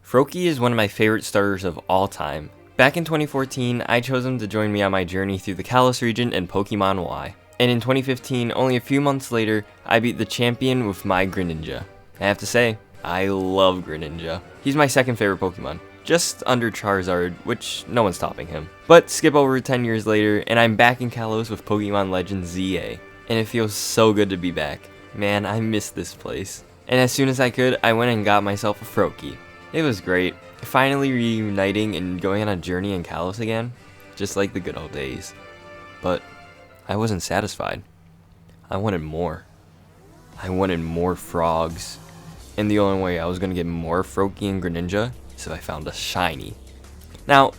Froakie is one of my favorite starters of all time. Back in 2014, I chose him to join me on my journey through the Kalos region and Pokémon Y. And in 2015, only a few months later, I beat the champion with my Greninja. I have to say, I love Greninja. He's my second favorite Pokemon, just under Charizard, which no one's topping him. But skip over 10 years later, and I'm back in Kalos with Pokémon Legends ZA. And it feels so good to be back. Man, I miss this place. And as soon as I could, I went and got myself a Froakie. It was great, finally reuniting and going on a journey in Kalos again, just like the good old days. But I wasn't satisfied. I wanted more. I wanted more frogs. And the only way I was going to get more Froakie and Greninja is if I found a shiny. Now,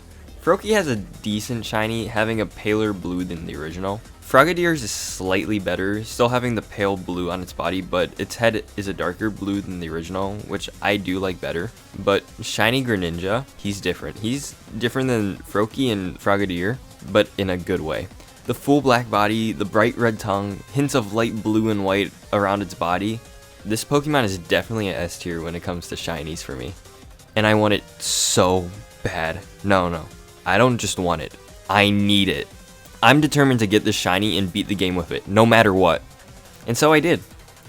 Froakie has a decent shiny, having a paler blue than the original. Frogadier's is slightly better, still having the pale blue on its body, but its head is a darker blue than the original, which I do like better. But shiny Greninja, he's different. He's different than Froakie and Frogadier, but in a good way. The full black body, the bright red tongue, hints of light blue and white around its body. This Pokemon is definitely an S tier when it comes to shinies for me. And I want it so bad. No, I don't just want it. I need it. I'm determined to get this shiny and beat the game with it, no matter what. And so I did.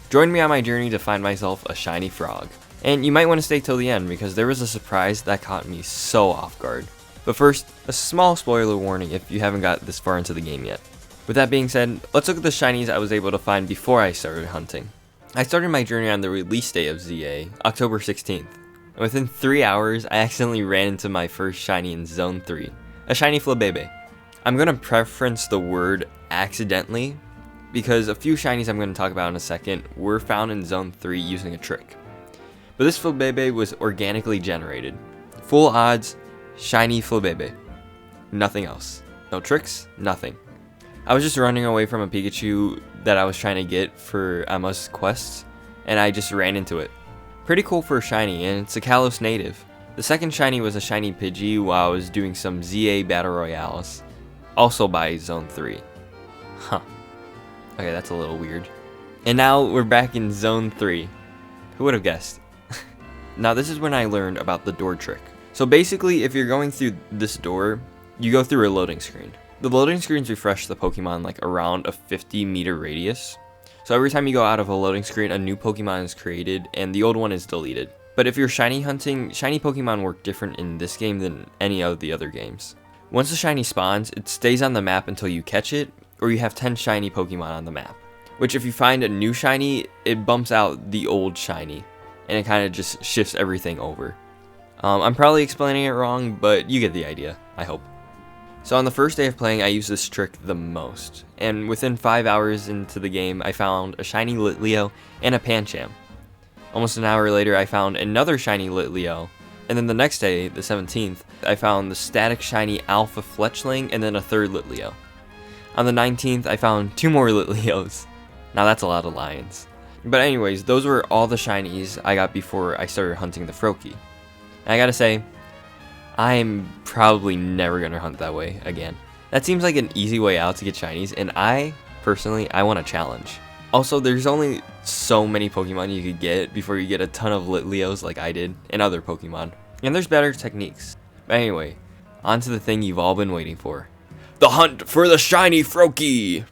Join me on my journey to find myself a shiny frog. And you might want to stay till the end because there was a surprise that caught me so off guard. But first, a small spoiler warning if you haven't got this far into the game yet. With that being said, let's look at the shinies I was able to find before I started hunting. I started my journey on the release day of ZA, October 16th. And within 3 hours, I accidentally ran into my first shiny in Zone 3, a shiny Flabebe. I'm going to preference the word accidentally because a few shinies I'm going to talk about in a second were found in Zone 3 using a trick. But this Flabebe was organically generated. Full odds, shiny Flabebe. Nothing else. No tricks, nothing. I was just running away from a Pikachu that I was trying to get for Emma's quests, and I just ran into it. Pretty cool for a shiny, and it's a Kalos native. The second shiny was a shiny Pidgey while I was doing some ZA Battle Royales. Also by Zone 3. Huh. Okay, that's a little weird. And now we're back in Zone 3. Who would have guessed? Now this is when I learned about the door trick. So basically, if you're going through this door, you go through a loading screen. The loading screens refresh the Pokemon like around a 50-meter radius. So every time you go out of a loading screen, a new Pokemon is created and the old one is deleted. But if you're shiny hunting, shiny Pokemon work different in this game than any of the other games. Once the shiny spawns, it stays on the map until you catch it, or you have 10 shiny Pokemon on the map. Which if you find a new shiny, it bumps out the old shiny, and it kind of just shifts everything over. I'm probably explaining it wrong, but you get the idea, I hope. So on the first day of playing, I used this trick the most, and within 5 hours into the game, I found a shiny Litleo and a Pancham. Almost an hour later, I found another shiny Litleo. And then the next day, the 17th, I found the static shiny Alpha Fletchling and then a third Litleo. On the 19th, I found 2 more Litleos. Now that's a lot of lions. But anyways, those were all the shinies I got before I started hunting the Froakie. And I gotta say, I'm probably never gonna hunt that way again. That seems like an easy way out to get shinies, and I want a challenge. Also, there's only so many Pokemon you could get before you get a ton of Litleos like I did, and other Pokemon. And there's better techniques. But anyway, on to the thing you've all been waiting for. The hunt for the shiny Froakie!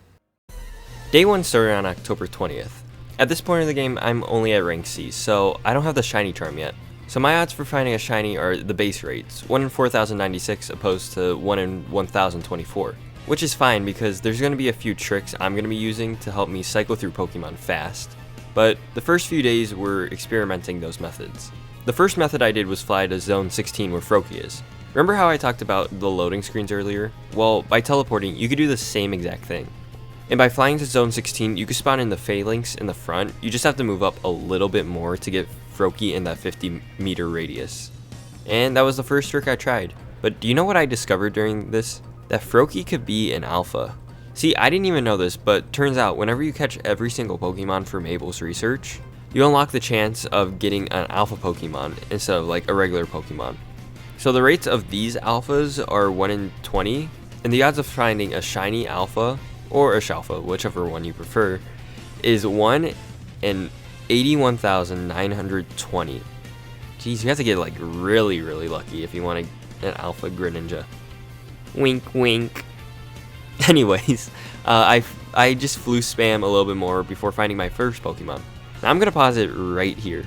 Day 1 started on October 20th. At this point in the game, I'm only at rank C, so I don't have the shiny charm yet. So my odds for finding a shiny are the base rates, 1 in 4096 opposed to 1 in 1024. Which is fine because there's going to be a few tricks I'm going to be using to help me cycle through Pokemon fast. But the first few days were experimenting those methods. The first method I did was fly to Zone 16 where Froakie is. Remember how I talked about the loading screens earlier? Well, by teleporting, you could do the same exact thing. And by flying to Zone 16, you could spawn in the Phalanx in the front. You just have to move up a little bit more to get Froakie in that 50-meter radius. And that was the first trick I tried. But do you know what I discovered during this? That Froakie could be an alpha. See, I didn't even know this, but turns out whenever you catch every single Pokemon from Mabel's research, you unlock the chance of getting an alpha Pokemon instead of like a regular Pokemon. So the rates of these alphas are 1 in 20, and the odds of finding a shiny alpha, or a Shalfa, whichever one you prefer, is 1 in 81,920. Jeez, you have to get like really, really lucky if you want an alpha Greninja. Wink, wink. Anyways, I just flew spam a little bit more before finding my first Pokemon. Now I'm gonna pause it right here.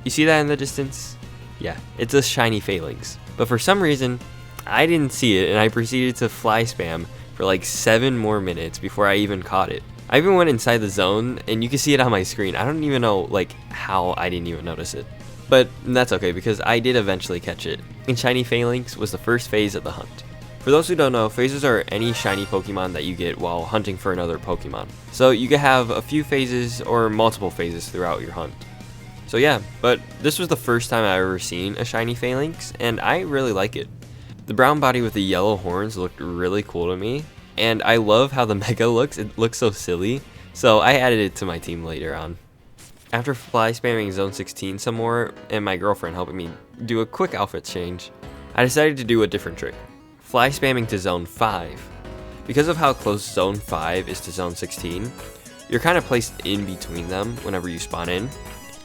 You see that in the distance? Yeah, it's a shiny Phalanx. But for some reason, I didn't see it, and I proceeded to fly spam for like 7 more minutes before I even caught it. I even went inside the zone, and you can see it on my screen. I don't even know like how I didn't even notice it. But that's okay, because I did eventually catch it. And shiny Phalanx was the first phase of the hunt. For those who don't know, phases are any shiny Pokemon that you get while hunting for another Pokemon. So you can have a few phases or multiple phases throughout your hunt. So yeah, but this was the first time I've ever seen a shiny Phalanx, and I really like it. The brown body with the yellow horns looked really cool to me, and I love how the Mega looks. It looks so silly, so I added it to my team later on. After fly spamming Zone 16 some more, and my girlfriend helping me do a quick outfit change, I decided to do a different trick. Fly spamming to Zone 5. Because of how close Zone 5 is to Zone 16, you're kind of placed in between them whenever you spawn in.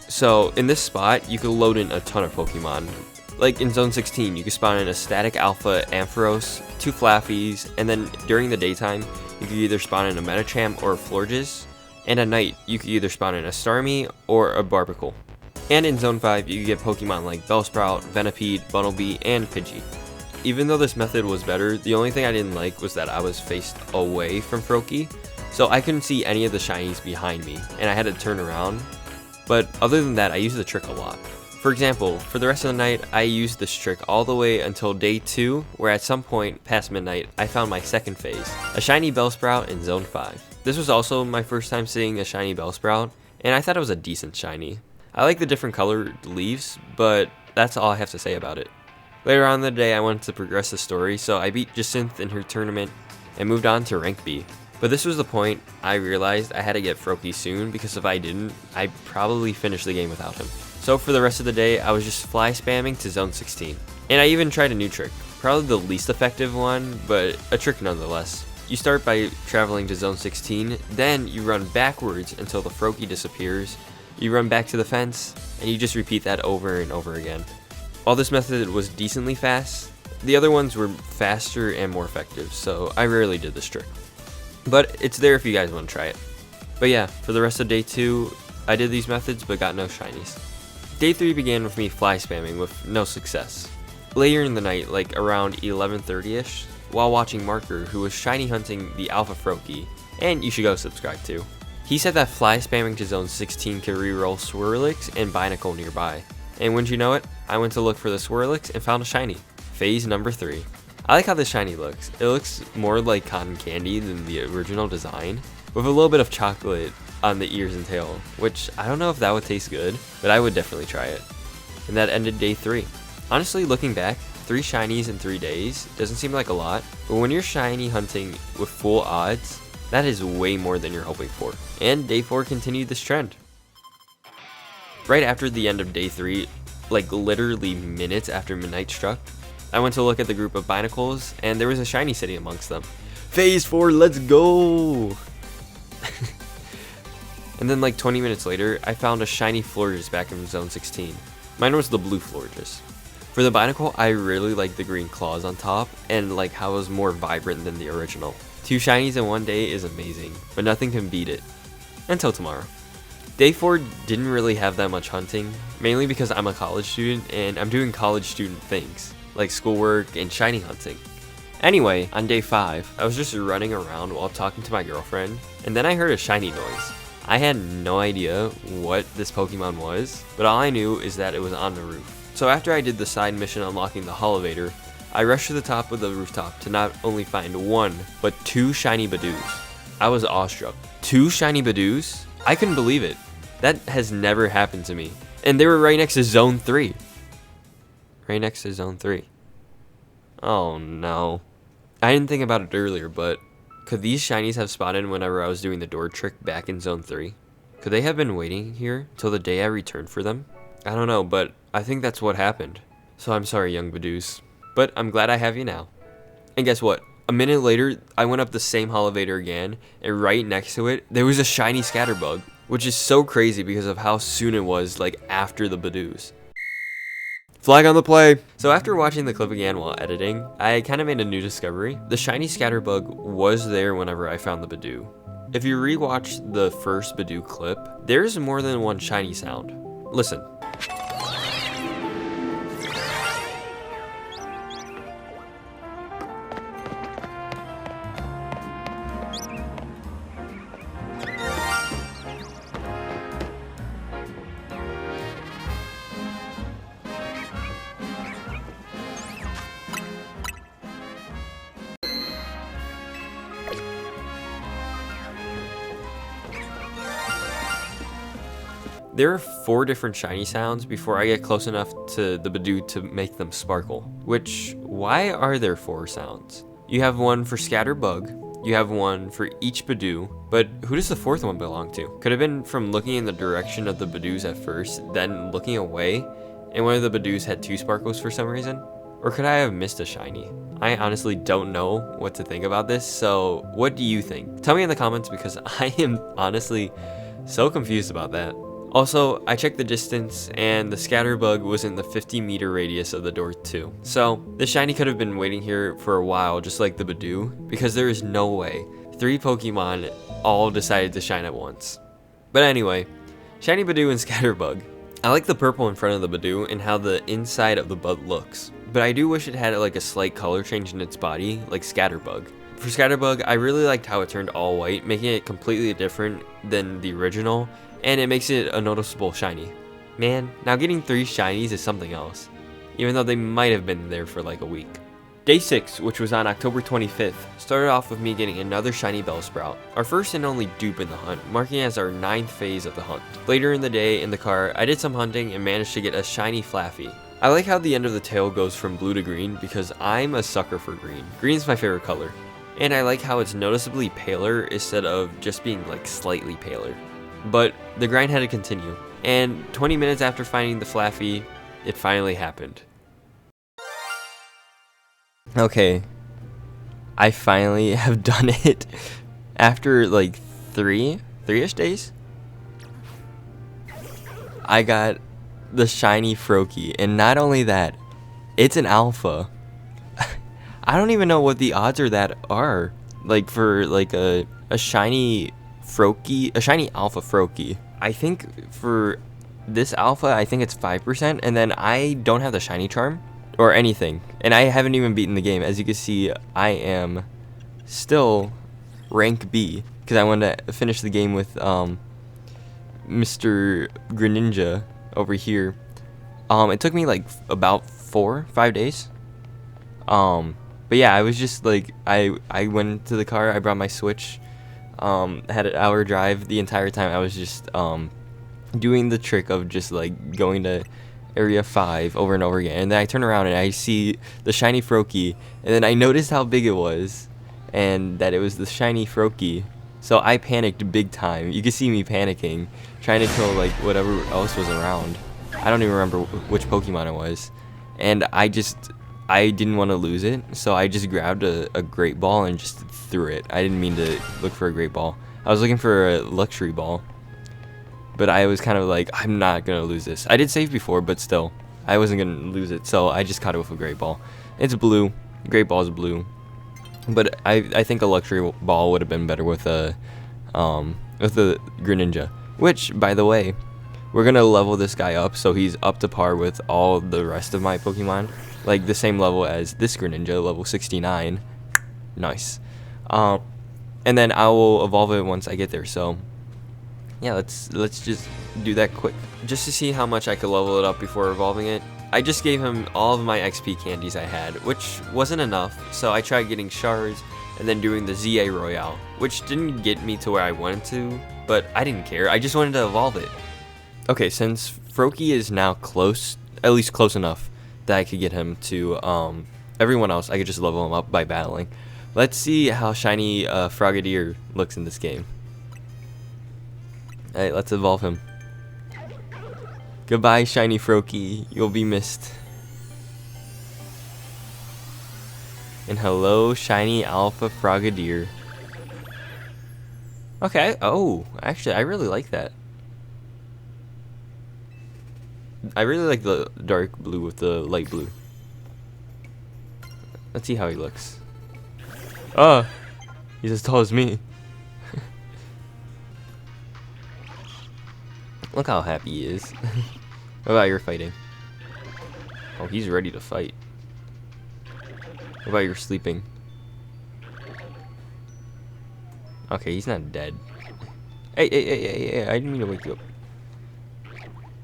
So in this spot, you can load in a ton of Pokemon. Like in Zone 16, you can spawn in a Static Alpha Ampharos, 2 Flaffies, and then during the daytime, you can either spawn in a Medicham or a Florges, and at night, you can either spawn in a Starmie or a Barbicle. And in Zone 5, you can get Pokemon like Bellsprout, Venipede, Bunnelby, and Pidgey. Even though this method was better, the only thing I didn't like was that I was faced away from Froakie, so I couldn't see any of the shinies behind me, and I had to turn around. But other than that, I used the trick a lot. For example, for the rest of the night, I used this trick all the way until day 2, where at some point past midnight, I found my second phase, a shiny Bellsprout in Zone 5. This was also my first time seeing a shiny Bellsprout, and I thought it was a decent shiny. I like the different colored leaves, but that's all I have to say about it. Later on in the day, I wanted to progress the story, so I beat Jacinth in her tournament and moved on to Rank B. But this was the point I realized I had to get Froakie soon, because if I didn't, I'd probably finish the game without him. So for the rest of the day, I was just fly spamming to Zone 16. And I even tried a new trick. Probably the least effective one, but a trick nonetheless. You start by traveling to Zone 16, then you run backwards until the Froakie disappears, you run back to the fence, and you just repeat that over and over again. While this method was decently fast, the other ones were faster and more effective, so I rarely did this trick. But it's there if you guys want to try it. But yeah, for the rest of day 2, I did these methods but got no shinies. Day 3 began with me fly spamming with no success. Later in the night, like around 11:30ish, while watching Marker, who was shiny hunting the Alpha Froakie, and you should go subscribe too. He said that fly spamming to Zone 16 could reroll Swirlix and Binacle nearby. And wouldn't you know it, I went to look for the Swirlix and found a shiny. Phase number 3. I like how this shiny looks. It looks more like cotton candy than the original design, with a little bit of chocolate on the ears and tail, which I don't know if that would taste good, but I would definitely try it. And that ended day 3. Honestly, looking back, 3 shinies in 3 days doesn't seem like a lot, but when you're shiny hunting with full odds, that is way more than you're hoping for. And day 4 continued this trend. Right after the end of day 3, like literally minutes after midnight struck, I went to look at the group of Binacles, and there was a shiny sitting amongst them. Phase 4, let's go! And then like 20 minutes later, I found a shiny Florges back in Zone 16. Mine was the blue Florges. For the Binacle, I really like the green claws on top, and like how it was more vibrant than the original. 2 shinies in one day is amazing, but nothing can beat it. Until tomorrow. Day 4 didn't really have that much hunting, mainly because I'm a college student and I'm doing college student things, like schoolwork and shiny hunting. Anyway, on day 5, I was just running around while talking to my girlfriend, and then I heard a shiny noise. I had no idea what this Pokemon was, but all I knew is that it was on the roof. So after I did the side mission unlocking the Elevator, I rushed to the top of the rooftop to not only find 1, but 2 shiny Badoos. I was awestruck. 2 shiny Badoos? I couldn't believe it. That has never happened to me. And they were right next to Zone 3. Right next to Zone 3. Oh no. I didn't think about it earlier, but could these shinies have spotted whenever I was doing the door trick back in Zone 3? Could they have been waiting here till the day I returned for them? I don't know, but I think that's what happened. So I'm sorry, young Badoos. But I'm glad I have you now. And guess what? A minute later, I went up the same elevator again, and right next to it, there was a shiny Scatterbug, which is so crazy because of how soon it was, like, after the Badoos. Flag on the play. So after watching the clip again while editing, I kind of made a new discovery. The shiny Scatterbug was there whenever I found the Badoo. If you rewatch the first Badoo clip, there's more than one shiny sound. Listen. There are 4 different shiny sounds before I get close enough to the Badoo to make them sparkle. Which, why are there 4 sounds? You have one for Scatterbug, you have one for each Badoo, but who does the 4th one belong to? Could have been from looking in the direction of the Badoos at first, then looking away, and one of the Badoos had 2 sparkles for some reason? Or could I have missed a shiny? I honestly don't know what to think about this, so what do you think? Tell me in the comments because I am honestly so confused about that. Also, I checked the distance, and the Scatterbug was in the 50-meter radius of the door too. So, this shiny could have been waiting here for a while, just like the Badoo, because there is no way 3 Pokemon all decided to shine at once. But anyway, shiny Badoo and Scatterbug. I like the purple in front of the Badoo and how the inside of the bud looks, but I do wish it had like a slight color change in its body, like Scatterbug. For Scatterbug, I really liked how it turned all white, making it completely different than the original, and it makes it a noticeable shiny. Man, now getting 3 shinies is something else, even though they might have been there for like a week. Day 6, which was on October 25th, started off with me getting another shiny Bellsprout, our first and only dupe in the hunt, marking as our 9th phase of the hunt. Later in the day, in the car, I did some hunting and managed to get a shiny Flaffy. I like how the end of the tail goes from blue to green because I'm a sucker for green. Green's my favorite color. And I like how it's noticeably paler instead of just being like slightly paler. But the grind had to continue, and 20 minutes after finding the Flaffy, it finally happened. Okay, I finally have done it after like 3-ish days. I got the shiny Froakie, and not only that, it's an alpha. I don't even know what the odds are that are, like for like a shiny Froakie, a shiny alpha Froakie. I think for this alpha, I think it's 5%, and then I don't have the shiny charm or anything, and I haven't even beaten the game. As you can see, I am still rank B because I wanted to finish the game with Mr. Greninja over here. It took me like about 4-5 days. But yeah, I was just like I went to the car, I brought my Switch. Had an hour drive. The entire time I was just doing the trick of just like going to area 5 over and over again, and then I turn around and I see the shiny Froakie, and then I noticed how big it was and that it was the shiny Froakie, so I panicked big time. You can see me panicking, trying to kill like whatever else was around. I don't even remember which Pokemon it was, and I didn't want to lose it, so I just grabbed a Great Ball and just threw it. I didn't mean to look for a Great Ball. I was looking for a Luxury Ball, but I was kind of like, I'm not going to lose this. I did save before, but still, I wasn't going to lose it, so I just caught it with a Great Ball. It's blue. Great Ball is blue. But I think a Luxury Ball would have been better with the Greninja, which, by the way, we're going to level this guy up so he's up to par with all the rest of my Pokemon. Like the same level as this Greninja, level 69. Nice. And then I will evolve it once I get there. So yeah, let's just do that quick, just to see how much I could level it up before evolving it. I just gave him all of my XP candies I had, which wasn't enough, so I tried getting shards and then doing the ZA Royale, which didn't get me to where I wanted to, but I didn't care. I just wanted to evolve it. Okay, since Froakie is now close, at least close enough that I could get him to everyone else, I could just level him up by battling. Let's see how shiny Frogadier looks in this game. Alright, let's evolve him. Goodbye, shiny Froakie. You'll be missed. And hello, shiny Alpha Frogadier. Okay, oh, actually, I really like that. I really like the dark blue with the light blue. Let's see how he looks. Oh, he's as tall as me. Look how happy he is. What about your fighting? Oh, he's ready to fight. What about your sleeping? Okay, he's not dead. Hey, I didn't mean to wake you up.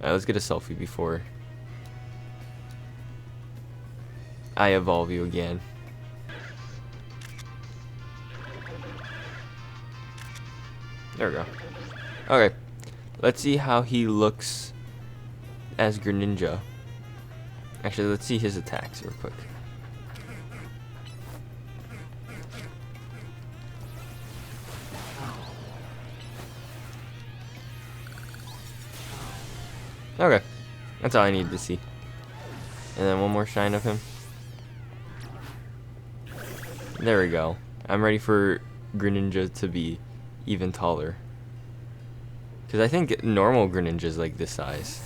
Alright, let's get a selfie before I evolve you again. There we go. Okay, let's see how he looks as Greninja. Actually, let's see his attacks real quick. Okay, that's all I need to see. And then one more shine of him. There we go. I'm ready for Greninja to be even taller. Because I think normal Greninja is like this size.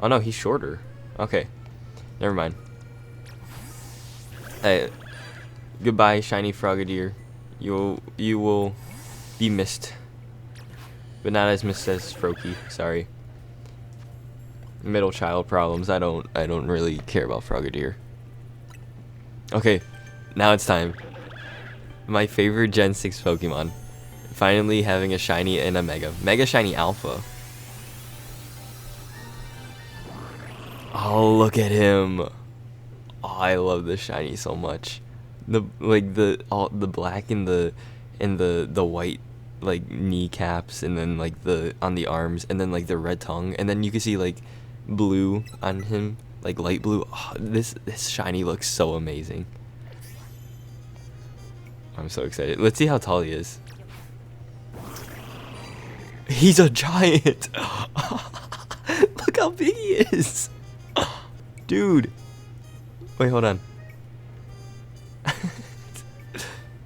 Oh no, he's shorter. Okay, never mind. Hey, goodbye, shiny Frogadier. You will be missed, but not as missed as Froakie. Sorry. Middle child problems. I don't really care about Frogadier. Okay, now it's time. My favorite Gen 6 Pokemon. Finally having a shiny and a Mega Shiny Alpha. Oh, look at him. Oh, I love this shiny so much. The black and the white like kneecaps, and then like the on the arms, and then like the red tongue, and then you can see like blue on him, like light blue. Oh, this shiny looks so amazing. I'm so excited. Let's see how tall he is. He's a giant. Look how big he is. Dude. Wait, hold on.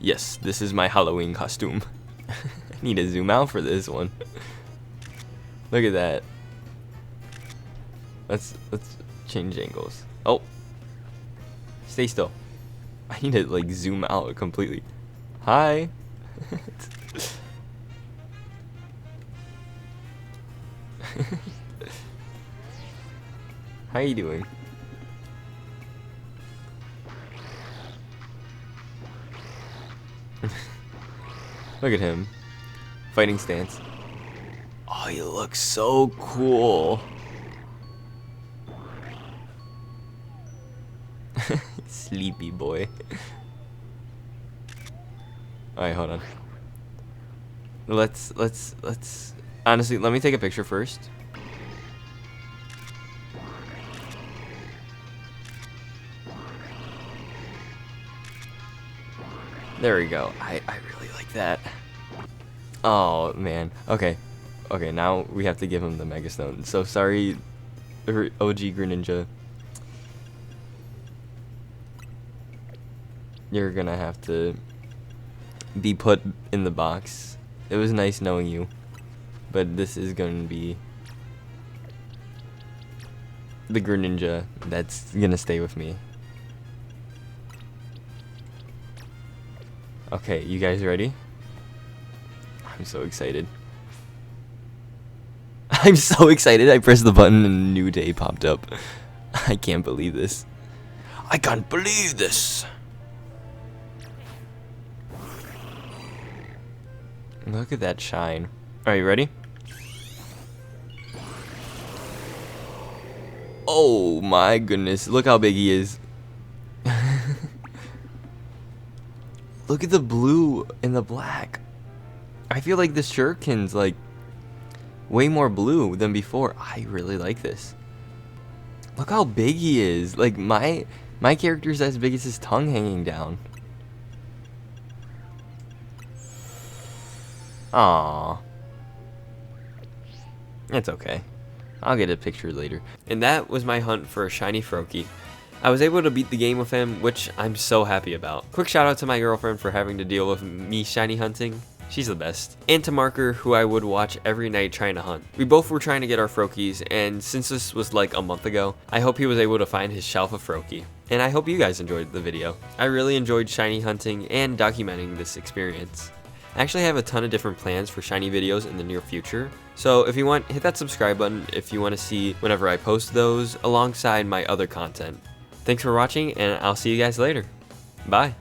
Yes, this is my Halloween costume. I need to zoom out for this one. Look at that. Let's change angles. Oh. Stay still. I need to like zoom out completely. Hi. How you doing? Look at him. Fighting stance. Oh, he looks so cool. Sleepy boy. Alright, hold on. Let's honestly, let me take a picture first. There we go. I really like that. Oh man. Okay. Okay, now we have to give him the Mega Stone. So sorry, OG Greninja. You're gonna have to be put in the box. It was nice knowing you, but this is gonna be the Greninja that's gonna stay with me. Okay, you guys ready? I'm so excited. I'm so excited. I pressed the button and a new day popped up. I can't believe this. I can't believe this. Look at that shine. Are you ready? Oh my goodness. Look how big he is. Look at the blue and the black. I feel like this shuriken's like way more blue than before. I really like this. Look how big he is. Like my character's as big as his tongue hanging down. Aww. It's okay. I'll get a picture later. And that was my hunt for a shiny Froakie. I was able to beat the game with him, which I'm so happy about. Quick shout out to my girlfriend for having to deal with me shiny hunting. She's the best. And to Marker, who I would watch every night trying to hunt. We both were trying to get our Froakies, and since this was like a month ago, I hope he was able to find his shelf of Froakie. And I hope you guys enjoyed the video. I really enjoyed shiny hunting and documenting this experience. I actually have a ton of different plans for shiny videos in the near future, so if you want, hit that subscribe button if you want to see whenever I post those alongside my other content. Thanks for watching, and I'll see you guys later. Bye.